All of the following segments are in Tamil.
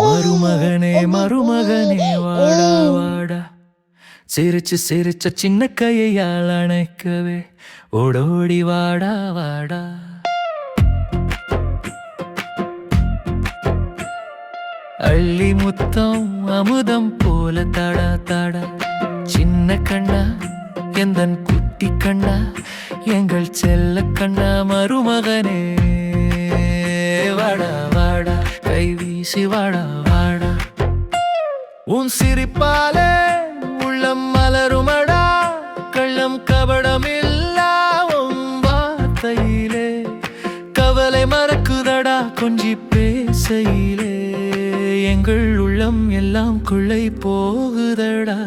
மருமகனே மருமகனே வாடா வாடா, சிரிச்சு சிரிச்ச சின்ன கையால் அணைக்கவே ஓடோடி வாடா வாடா. அள்ளி முத்தம் அமுதம் போல தடா தடா, சின்ன கண்ணா எந்தன் குட்டி கண்ணா, எங்கள் செல்ல கண்ணா மருமகனே வாடா வாடா, கை வீசி வாடா வாடா. உன் சிரிப்பாலே உள்ளம் மலருமடா, கள்ளம் கபடம் இல்லா உன் வார்த்தையிலே, கவலை மறக்குதடா கொஞ்சி பேசையிலே, எங்கள் உள்ளம் எல்லாம் கொள்ளை போகுதடா.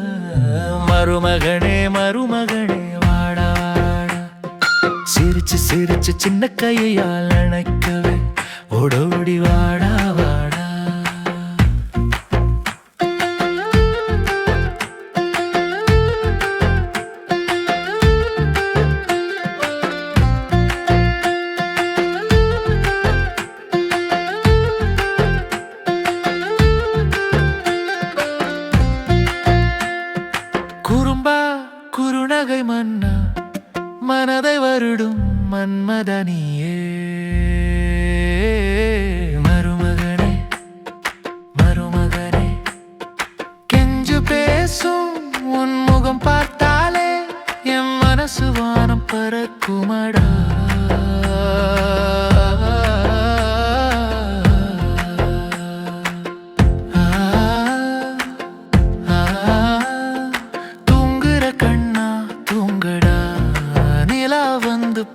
மருமகனே மருமகனே வாடா வாடா, சிரிச்சு சிரிச்சு சின்ன கையால் அணைக்கவே ஓடோடி வாடா வாடா. குறும்பா குறுநகை மன்னா, மனதை வருடும் மன்மதனியே. மருமகனே மருமகனே, கெஞ்சு பேசும் உன் முகம் பார்த்தாலே என் மனசு வானம் பறக்குமடா.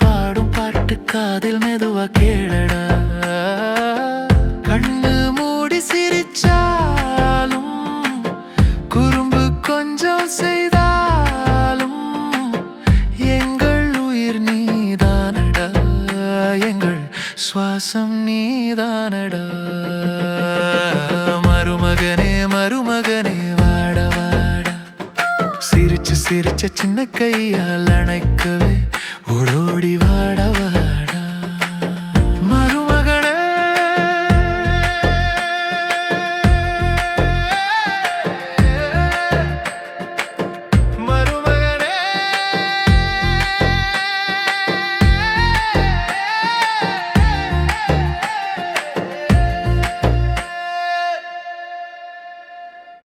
பாடும் பாட்டு காதில் மெதுவா கேளடா, கண்ணு மூடி சிரிச்சாலும் குறும்பு கொஞ்சம் செய்தாலும் எங்கள் உயிர் நீதானடா, எங்கள் சுவாசம் நீதானடா. மருமகனே மருமகனே வாடா வாடா, சிரிச்சு சிரிச்ச சின்ன கையால் அணைக்கவே